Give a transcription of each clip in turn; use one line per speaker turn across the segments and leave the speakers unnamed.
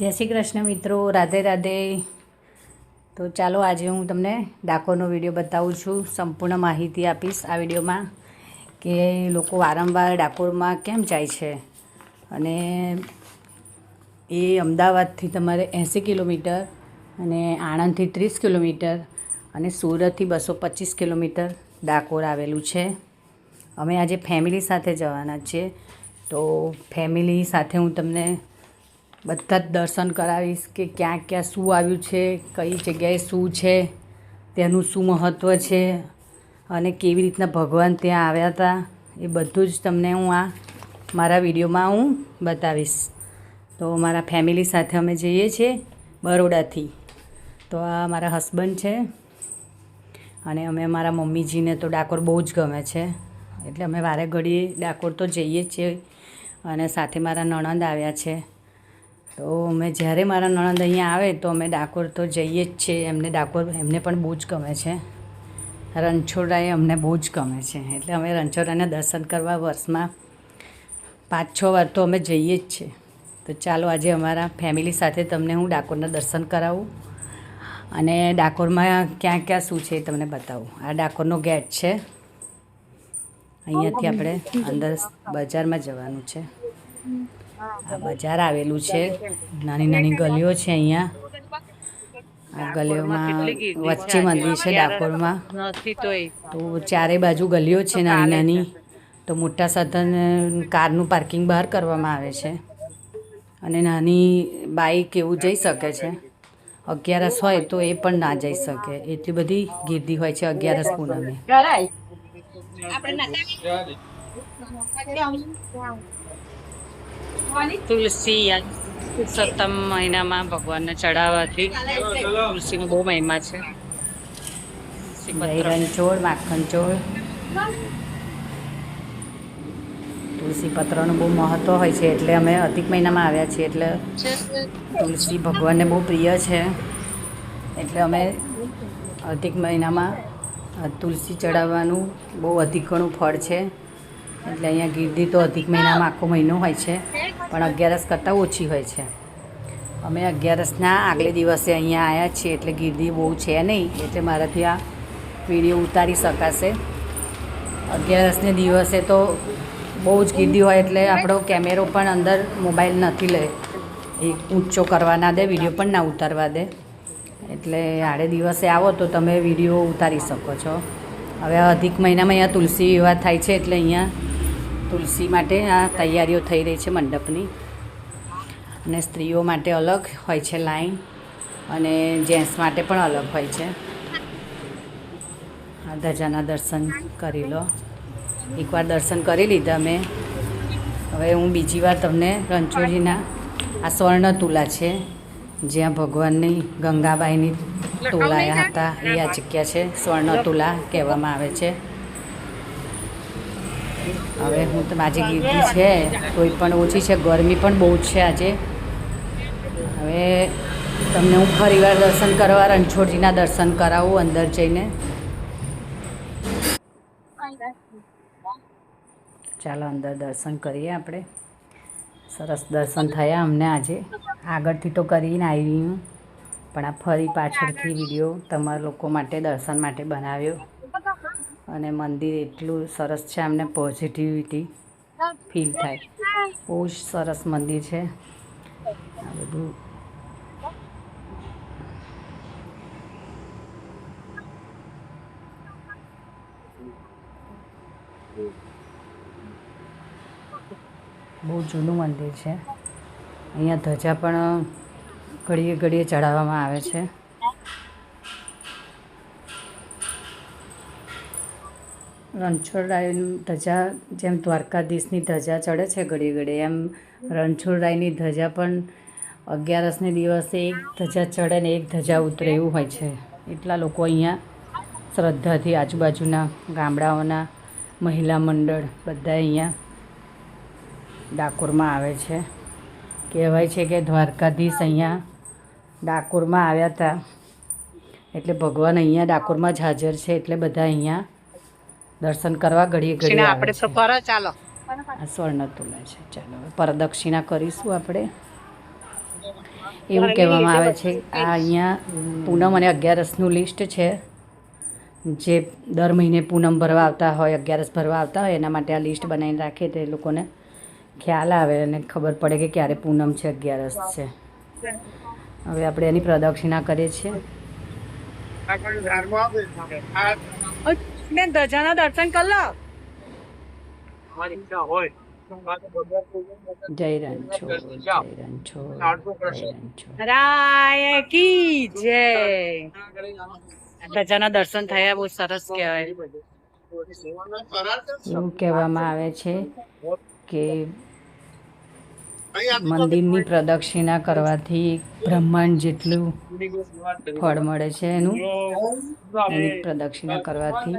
જય શ્રી કૃષ્ણ મિત્રો, રાધે રાધે. તો ચાલો આજે હું તમને ડાકોરનો વિડીયો બતાવું છું. સંપૂર્ણ માહિતી આપીશ આ વિડીયોમાં કે લોકો વારંવાર ડાકોરમાં કેમ જાય છે. અને એ અમદાવાદથી તમારે 80 કિલોમીટર અને આણંદથી 30 કિલોમીટર અને સુરતથી 225 કિલોમીટર ડાકોર આવેલું છે. અમે આજે ફેમિલી સાથે જવાના છીએ. તો ફેમિલી સાથે હું તમને બધા જ દર્શન કરાવીશ કે ક્યાં ક્યાં શું આવ્યું છે, કઈ જગ્યાએ શું છે, તેનું શું મહત્ત્વ છે અને કેવી રીતના ભગવાન ત્યાં આવ્યા હતા, એ બધું જ તમને હું આ મારા વિડીયોમાં હું બતાવીશ. તો મારા ફેમિલી સાથે અમે જઈએ છીએ બરોડાથી. તો આ મારા હસબન્ડ છે અને અમે મારા મમ્મીજીને તો ડાકોર બહુ જ ગમે છે, એટલે અમે વારે ઘડીએ ડાકોર તો જઈએ જ છીએ. અને સાથે મારા નણંદ આવ્યા છે. તો અમે જ્યારે મારા નણંદ અહીંયા આવે તો અમે ડાકોર તો જઈએ જ છીએ. ડાકોર એમને પણ બહુ જ ગમે છે. રણછોડરાય અમને બહુ જ ગમે છે, એટલે અમે રણછોડરાયના દર્શન કરવા વર્ષમાં 5-6 વાર તો અમે જઈએ જ છીએ. તો ચાલો આજે અમારા ફેમિલી સાથે તમને હું ડાકોરના દર્શન કરાવું અને ડાકોરમાં ક્યાં ક્યાં શું છે એ તમને બતાવું. આ ડાકોરનો ગેટ છે. અહીંયાથી આપણે અંદર બજારમાં જવાનું છે. આ બજાર આવેલું છે, નાની નાની ગલીઓ છે. અહીંયા આ ગલીઓમાં વચ્ચે મંદિર છે ડાકોરમાં. તો ચારે બાજુ ગલીઓ છે નાની નાની. તો મોટા સાધન કારનું પાર્કિંગ બહાર કરવામાં આવે છે અને નાની બાઈક એવું જઈ શકે છે. 11 હોય તો એ પણ ના જઈ શકે, એટલી બધી ગીર્દી હોય છે 11 પૂનમે. તુલસી સપ્તમ મહિનામાં ભગવાનને ચડાવવાથી તુલસીનો બહુ મહિમા છે. રણછોડ, માખણચોળ, તુલસી પત્રનું બહુ મહત્ત્વ હોય છે. એટલે અમે અધિક મહિનામાં આવ્યા છીએ, એટલે તુલસી ભગવાનને બહુ પ્રિય છે. એટલે અમે અધિક મહિનામાં તુલસી ચડાવવાનું બહુ અધિક ઘણું ફળ છે. એટલે અહીંયા ગીર્દી તો અધિક મહિનામાં આખો મહિનો હોય છે, પણ 11 કરતાં ઓછી હોય છે. અમે 11ના આગલે દિવસે અહીંયા આવ્યા છીએ, એટલે ગીર્દી બહુ છે નહીં, એટલે મારાથી આ વિડીયો ઉતારી શકાશે. 11ને દિવસે તો બહુ જ ગીર્દી હોય, એટલે આપણો કેમેરો પણ અંદર મોબાઈલ નથી લે, એ ઊંચો કરવા ના દે, વિડીયો પણ ના ઉતારવા દે. એટલે આડે દિવસે આવો તો તમે વિડીયો ઉતારી શકો છો. હવે અધિક મહિનામાં અહીંયા તુલસી વિવાહ થાય છે, એટલે અહીંયા તુલસી માટે આ તૈયારીઓ થઈ રહી છે મંડપની. અને સ્ત્રીઓ માટે અલગ હોય છે લાઈન, અને જેન્ટ્સ માટે પણ અલગ હોય છે. આ ધજાના દર્શન કરી લો. એકવાર દર્શન કરી લીધા મેં. હવે હું બીજી વાર તમને રણછોડજીના આ સ્વર્ણ તુલા છે, જ્યાં ભગવાનની ગંગાબાઈની તોલાયા હતા, એ આ જગ્યા છે. સ્વર્ણ તુલા કહેવામાં આવે છે. હવે હું તો આજે ગીર્દી છે તોય પણ ઓછી છે, ગરમી પણ બહુ જ છે આજે. હવે તમને હું ફરીવાર દર્શન કરવા રણછોડજીના દર્શન કરાવું અંદર જઈને. ચાલો અંદર દર્શન કરીએ આપણે. સરસ દર્શન થયા અમને આજે. આગળથી તો કરીને આવી હું, પણ આ ફરી પાછળથી વિડીયો તમારા લોકો માટે દર્શન માટે બનાવ્યો. અને મંદિર એટલું સરસ છે, અમને પોઝિટિવિટી ફીલ થાય. બહુ જ સરસ મંદિર છે આ બધું. બહુ જૂનું મંદિર છે. અહીંયા ધજા પણ ઘડીએ ઘડીએ ચડાવવામાં આવે છે. રણછોડરાયની ધજા જેમ દ્વારકાધીશની ધજા ચડે છે ઘડીએ ઘડીએ, એમ રણછોડરાયની ધજા પણ 11ને દિવસે એક ધજા ચડે ને એક ધજા ઉતરે એવું હોય છે. એટલા લોકો અહીંયા શ્રદ્ધાથી આજુબાજુના ગામડાઓના મહિલા મંડળ બધા અહીંયા ડાકોરમાં આવે છે. કહેવાય છે કે દ્વારકાધીશ અહીંયા ડાકોરમાં આવ્યા હતા, એટલે ભગવાન અહીંયા ડાકોરમાં જ હાજર છે. એટલે બધા અહીંયા દર્શન કરવા ઘડીએ ઘડીએ આવે છે. આ સ્વર્ણ તુલા છે. ચાલો હવે પ્રદક્ષિણા કરીશું આપણે. એવું કહેવામાં આવે છે. આ અહીંયા પૂનમ અને અગિયારસનું લિસ્ટ છે, જે દર મહિને પૂનમ ભરવા આવતા હોય, અગિયારસ ભરવા આવતા હોય, એના માટે આ લિસ્ટ બનાવીને રાખીએ તો એ લોકોને ખ્યાલ આવે અને ખબર પડે કે ક્યારે પૂનમ છે, અગિયારસ છે. હવે આપણે એની પ્રદક્ષિણા કરીએ છીએ.
બેન ધજાના દર્શન કરી લો.
જય રણછોડ, જય રણછોડ, જય રણછોડ.
રાય કી જય. ધજાના દર્શન થયા, બહુ સરસ કહેવાય.
એવું કહેવામાં આવે છે કે મંદિરની પ્રદક્ષિણા કરવાથી બ્રહ્માંડ જેટલું ફળ મળે છે. એની પ્રદક્ષિણા કરવાથી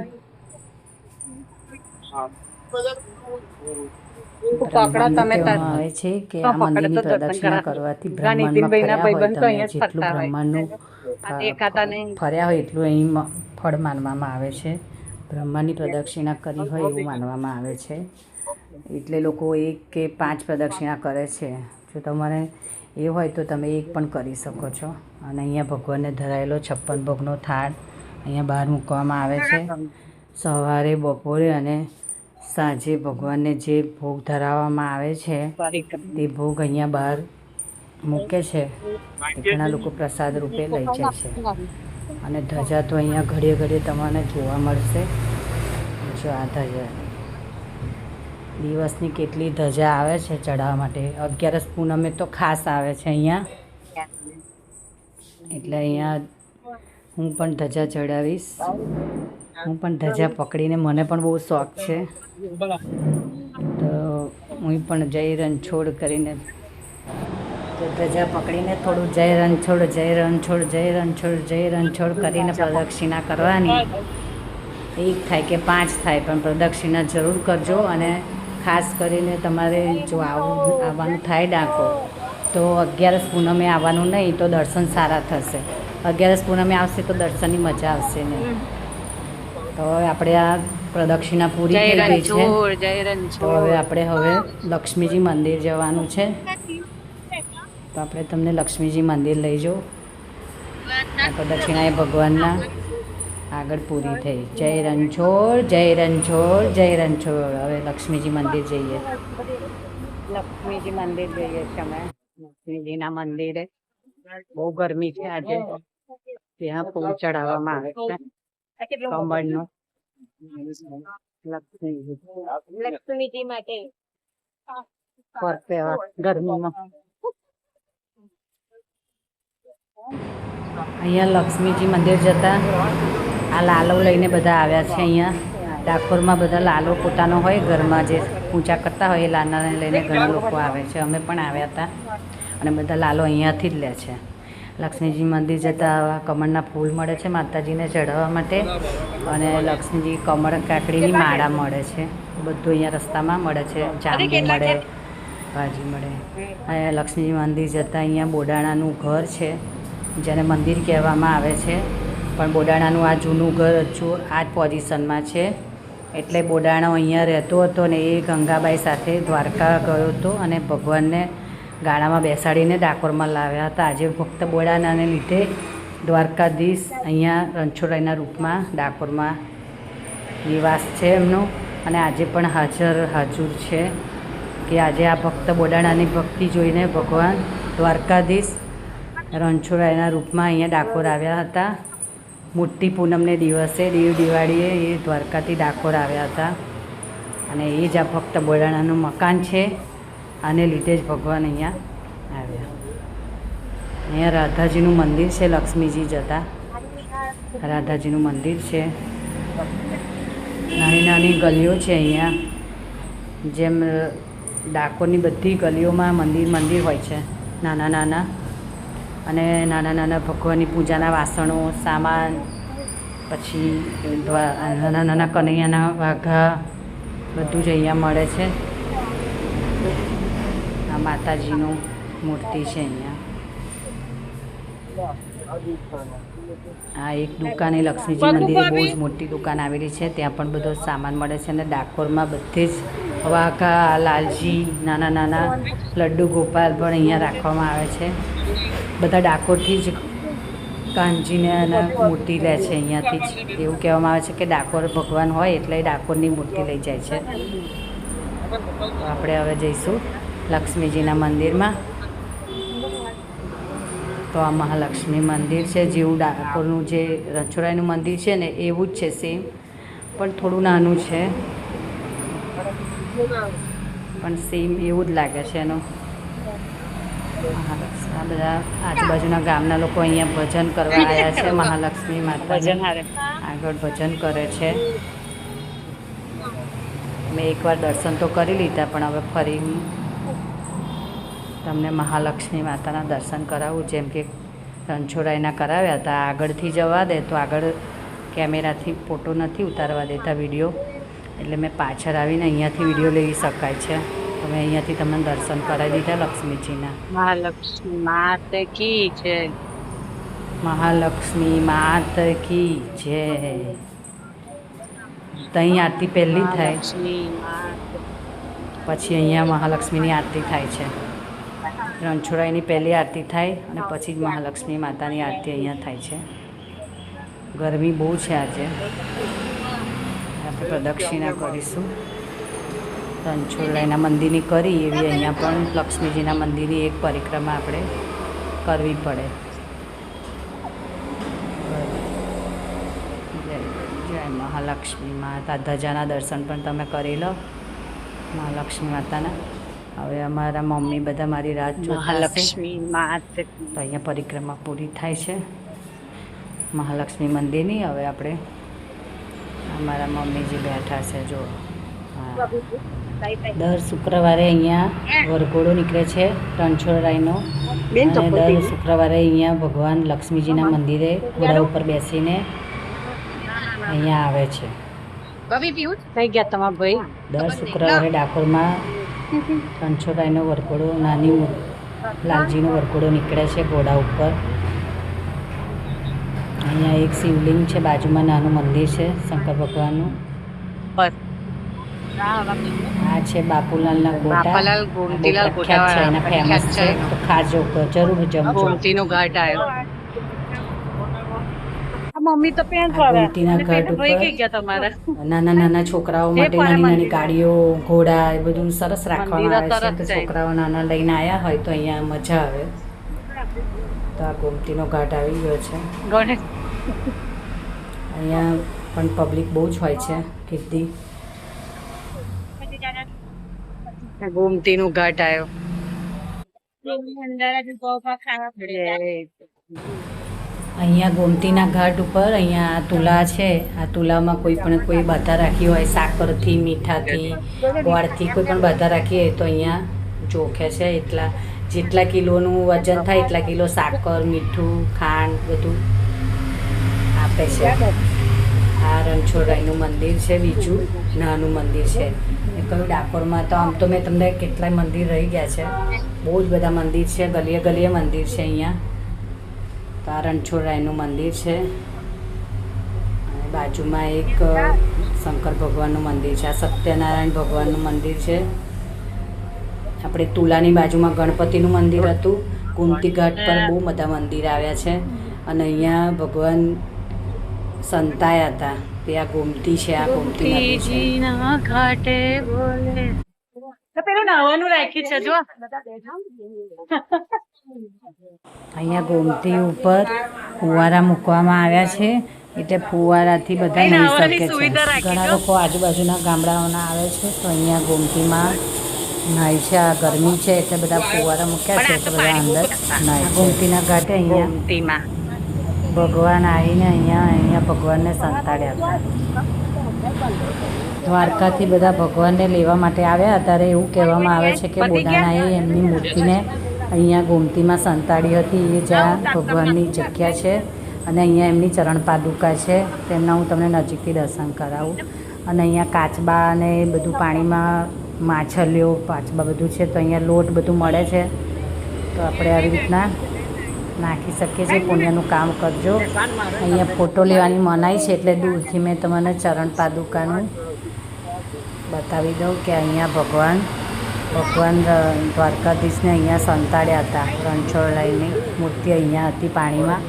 કહેવામાં આવે છે કે આ મંદિરની પ્રદક્ષિણા કરવાથી બ્રહ્માંડમાં ફર્યા હોય તમે, જેટલું બ્રહ્માંડનું ફર્યા હોય એટલું અહીં ફળ માનવામાં આવે છે. બ્રહ્માંડની પ્રદક્ષિણા કરી હોય એવું માનવામાં આવે છે. એટલે લોકો 1 કે 5 પ્રદક્ષિણા કરે છે. જો તમારે એ હોય તો તમે 1 પણ કરી શકો છો. અને અહીંયા ભગવાનને ધરાયેલો 56 ભોગનો થાળ અહીંયા બહાર મૂકવામાં આવે છે. સવારે, બપોરે અને સાંજે ભગવાનને જે ભોગ ધરાવવામાં આવે છે તે ભોગ અહીંયા બહાર મૂકે છે. ઘણા લોકો પ્રસાદ રૂપે લઈ જાય છે. અને ધજા તો અહીંયા ઘડીએ ઘડીએ તમને જોવા મળશે. જો આ ધજા દિવસની કેટલી ધજા આવે છે ચડાવવા માટે. અગિયારસ પૂનમે તો ખાસ આવે છે અહીંયા. એટલે અહીંયા હું પણ ધજા ચડાવીશ. હું પણ ધજા પકડીને, મને પણ બહુ શોખ છે, તો હું પણ જય રણછોડ કરીને ધજા પકડીને થોડું જય રણછોડ, જય રણછોડ, જય રણછોડ, જય રણછોડ કરીને પ્રદક્ષિણા કરવાની. 1 થાય કે 5 થાય, પણ પ્રદક્ષિણા જરૂર કરજો. અને ખાસ કરીને તમારે જો આવવાનું થાય ડાકોર તો 11 પૂનમે આવવાનું નહીં, તો દર્શન સારા થશે. 11 પૂનમે આવશે તો દર્શનની મજા આવશે નહીં. તો હવે આપણે આ પ્રદક્ષિણા પૂરી થઈ ગઈ છે. તો હવે આપણે લક્ષ્મીજી મંદિર જવાનું છે. તો આપણે તમને લક્ષ્મીજી મંદિર લઈ જાઉં. આ પ્રદક્ષિણા એ ભગવાનના આગળ પૂરી થઈ. જય રણછોડ, જય રણછોડ, જય રણછોડ. હવે લક્ષ્મીજી મંદિર જઈએ. લક્ષ્મીજી મંદિર જઈએ છીએ અમે. લક્ષ્મીજીના મંદિરે બહુ ગરમી છે આજે. ત્યાં ફૂલ ચડાવવામાં આવે છે કમળનું. લક્ષ્મીજી માટે ગરમીમાં અહીંયા લક્ષ્મીજી મંદિર જતા આ લાલો લઈને બધા આવ્યા છે. અહીંયા ડાકોરમાં બધા લાલો પોતાનો હોય ઘરમાં, જે પૂજા કરતા હોય એ લાલાને લઈને ઘણા લોકો આવે છે. અમે પણ આવ્યા હતા અને બધા લાલો અહીંયાથી જ લે છે. લક્ષ્મીજી મંદિર જતાં આવા કમળના ફૂલ મળે છે માતાજીને ચઢાવવા માટે. અને લક્ષ્મીજી કમળ કાકડીની માળા મળે છે. બધું અહીંયા રસ્તામાં મળે છે. જાંબુ મળે, ભાજી મળે. અહીંયા લક્ષ્મીજી મંદિર જતાં અહીંયા બોડાણાનું ઘર છે, જેને મંદિર કહેવામાં આવે છે. પણ બોડાણાનું આ જૂનું ઘર હજુ આ જ પોઝિશનમાં છે. એટલે બોડાણો અહીંયા રહેતો હતો ને એ ગંગાબાઈ સાથે દ્વારકા ગયો હતો અને ભગવાનને ગાડામાં બેસાડીને ડાકોરમાં લાવ્યા હતા. આજે ફક્ત બોડાણાને લીધે દ્વારકાધીશ અહીંયા રણછોડરાયના રૂપમાં ડાકોરમાં નિવાસ છે એમનો. અને આજે પણ હાજર છે કે આજે આ ભક્ત બોડાણાની ભક્તિ જોઈને ભગવાન દ્વારકાધીશ રણછોડરાયના રૂપમાં અહીંયા ડાકોર આવ્યા હતા. મોટી પૂનમને દિવસે, દેવ દિવાળીએ એ દ્વારકાથી ડાકોર આવ્યા હતા. અને એ જ આ ભક્ત બોડાણાનું મકાન છે. આને લીધે જ ભગવાન અહીંયા આવ્યા. અહીંયા રાધાજીનું મંદિર છે. લક્ષ્મીજી જતા રાધાજીનું મંદિર છે. નાની નાની ગલીઓ છે અહીંયા. જેમ ડાકોરની બધી ગલીઓમાં મંદિર હોય છે, નાના નાના. અને નાના નાના ભગવાનની પૂજાના વાસણો, સામાન, પછી નાના નાના કનૈયાના વાઘા, બધું જ અહીંયા મળે છે. આ માતાજીનું મૂર્તિ છે અહીંયા. આ એક દુકાન, એ લક્ષ્મીજી મંદિરે બહુ જ મોટી દુકાન આવેલી છે. ત્યાં પણ બધો સામાન મળે છે. અને ડાકોરમાં બધે જ વાઘા, લાલજી, નાના નાના લડ્ડુ ગોપાલ પણ અહીંયા રાખવામાં આવે છે. બધા ડાકોરથી જ કાનજીને અને મૂર્તિ લે છે અહીંયાથી જ. એવું કહેવામાં આવે છે કે ડાકોર ભગવાન હોય એટલે ડાકોરની મૂર્તિ લઈ જાય છે. તો આપણે હવે જઈશું લક્ષ્મીજીના મંદિરમાં. તો આ મહાલક્ષ્મી મંદિર છે, જેવું ડાકોરનું જે રણછોડરાયનું મંદિર છે ને એવું જ છે સેમ, પણ થોડું નાનું છે, પણ સેમ એવું જ લાગે છે એનું. આ બધા આજુબાજુના ગામના લોકો અહીંયા ભજન કરવા આવ્યા છે. મહાલક્ષ્મી માતા આગળ ભજન કરે છે. મેં એકવાર દર્શન તો કરી લીધા, પણ હવે ફરી તમને મહાલક્ષ્મી માતાના દર્શન કરાવું. જેમ કે રણછોડરાયના કરાવ્યા હતા. આગળથી જવા દે તો આગળ કેમેરાથી ફોટો નથી ઉતારવા દેતા વિડીયો, એટલે મેં પાછળ આવીને અહીંયાથી વિડીયો લઈ શકાય છે. તો મેં અહીંયાથી તમને દર્શન કરાવી દીધા લક્ષ્મીજીના.
મહાલક્ષ્મી માત કી જય.
મહાલક્ષ્મી માત કી જય. ત્યાં આરતી પહેલી થાય, પછી અહીંયા મહાલક્ષ્મીની આરતી થાય છે. રણછોડરાયની પહેલી આરતી થાય અને પછી જ મહાલક્ષ્મી માતાની આરતી અહીંયા થાય છે. ગરમી બહુ છે આજે. આપણે પ્રદક્ષિણા કરીશું. રણછોડરાયના મંદિરની કરી એવી અહીંયા પણ લક્ષ્મીજીના મંદિરની એક પરિક્રમા આપણે કરવી પડે. જય મહાલક્ષ્મી માતા. ધજાના દર્શન પણ તમે કરી લો મહાલક્ષ્મી માતાના. હવે અમારા મમ્મી બધા મારી રાત જોતા હશે.
મહાલક્ષ્મી માત.
તો અહીંયા પરિક્રમા પૂરી થાય છે મહાલક્ષ્મી મંદિરની. હવે આપણે અમારા મમ્મીજી બેઠા છે જો. દર શુક્રવારે અહીંયા વરઘોડો નીકળે છે રણછોડરાયનો. અને દર શુક્રવારે અહીંયા ભગવાન લક્ષ્મીજીના મંદિરે ઘોડા ઉપર બેસીને અહીંયા આવે છે.
થઈ ગયા તમારા ભાઈ.
દર શુક્રવારે ડાકોરમાં રણછોડરાયનો વરઘોડો, નાની લાલજીનો વરઘોડો નીકળે છે ઘોડા ઉપર. અહીંયા એક શિવલિંગ છે, બાજુમાં નાનું મંદિર છે શંકર ભગવાનનું. આ છે બાપુલાલના ગોટા.
બાપાલાલ ગોમતીલાલ
પ્રખ્યાત છે, એના ફેમસ છે. તો ખાજો, જરૂર જમજો.
ગોમતીનો ઘાટ આવ્યો. મમ્મી તો પેન્ટ
ગોમતીના ઘાટ ઉપર
તમારા
નાના નાના છોકરાઓ માટે નાની નાની ગાડીઓ, ઘોડા એ બધું સરસ રાખવામાં આવે છે. તો છોકરાઓ નાના લઈને આવ્યા હોય તો અહીંયા મજા આવે. તો આ ગોમતીનો ઘાટ આવી ગયો છે. અહીંયા પણ પબ્લિક બહુ જ હોય છે. કીર્તિ
ગોમતીનો ઘાટ આવ્યો.
અહીંયા ગોમતીના ઘાટ ઉપર અહીંયા આ તુલા છે. આ તુલામાં કોઈ પણ કોઈ બાધા રાખી હોય, સાકરથી, મીઠાથી, ગોળથી કોઈ પણ બાધા રાખી હોય તો અહીંયા ચોખે છે. જેટલા કિલોનું વજન થાય એટલા કિલો સાકર, મીઠું, ખાંડ બધું આપે છે. આ રણછોડરાયનું મંદિર છે. બીજું નાનું મંદિર છે. એ કહ્યું ડાકોરમાં તો આમ તો મેં તમને કેટલાય મંદિર રહી ગયા છે. બહુ જ બધા મંદિર છે. ગલીએ ગલીએ મંદિર છે અહીંયા. તો આ રણછોડરાયનું મંદિર છે. અને બાજુમાં એક શંકર ભગવાનનું મંદિર છે. આ સત્યનારાયણ ભગવાનનું મંદિર છે. આપણે તુલાની બાજુમાં ગણપતિનું મંદિર હતું. ગોમતી ઘાટ પર બહુ બધા મંદિર આવ્યા છે. અને અહીંયા ભગવાન સંતાયા હતા. તે આ ગોમતી છે. આ ગોમતી નદી છે.
ઘાટે બોલે તો પેલું નાવાનું રાખ્યું છે જો.
અહીંયા ગોમતી ઉપર ફુવારા મૂકવામાં આવ્યા છે, એટલે ફુવારાથી બધા નહીં શકે છે. ઘણા લોકો આજુબાજુના ગામડાઓના આવે છે તો અહીંયા ગોમતીમાં નાય છે. આ ગરમી છે એટલે બધા ફુવારા મૂક્યા છે, એટલે બધા અંદર નાય. ગોમતીના ઘાટે અહીંયા ભગવાન આવીને અહીંયા ભગવાનને સંતાડ્યા હતા. દ્વારકાથી બધા ભગવાનને લેવા માટે આવ્યા. ત્યારે એવું કહેવામાં આવે છે કે બોડાણાએ એમની મૂર્તિને અહીંયા ગોમતીમાં સંતાડી હતી. એ જ્યાં ભગવાનની જગ્યા છે અને અહીંયા એમની ચરણ પાદુકા છે. તેમના હું તમને નજીકથી દર્શન કરાવું. અને અહીંયા કાચબા અને બધું પાણીમાં માછલીઓ, કાચબા બધું છે. તો અહીંયા લોટ બધું મળે છે. તો આપણે આવી રીતના નાખી શકીએ છીએ. પુણ્યનું કામ કરજો. અહીંયા ફોટો લેવાની મનાઈ છે એટલે દૂરથી મેં તમને ચરણ પાદુકાનું બતાવી દઉં કે અહીંયા ભગવાન દ્વારકાધીશને અહીંયા સંતાડ્યા હતા. રણછોડ લઈને મૂર્તિ અહીંયા હતી પાણીમાં,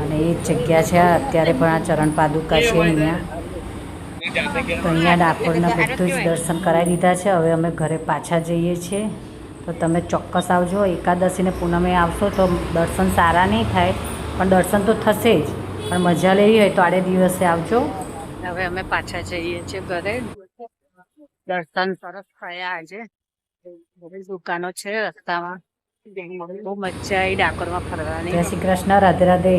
અને એ જ જગ્યા છે. અત્યારે પણ આ ચરણ પાદુકા છે અહીંયા. તો અહીંયા ડાકોરના બધું જ દર્શન કરાવી દીધા છે. હવે અમે ઘરે પાછા જઈએ છીએ. તો તમે ચોક્કસ આવજો. એકાદશીને પૂનમે આવશો તો દર્શન સારા નહીં થાય, પણ દર્શન તો થશે જ. પણ મજા લેવી હોય તો આડે દિવસે આવજો. હવે અમે પાછા જઈએ છીએ ઘરે. દર્શન સરસ થયા આજે. બધી દુકાનો છે રસ્તામાં. બહુ મજા આવી ડાકોરમાં ફરવાની. જય શ્રી કૃષ્ણ. રાધે રાધે.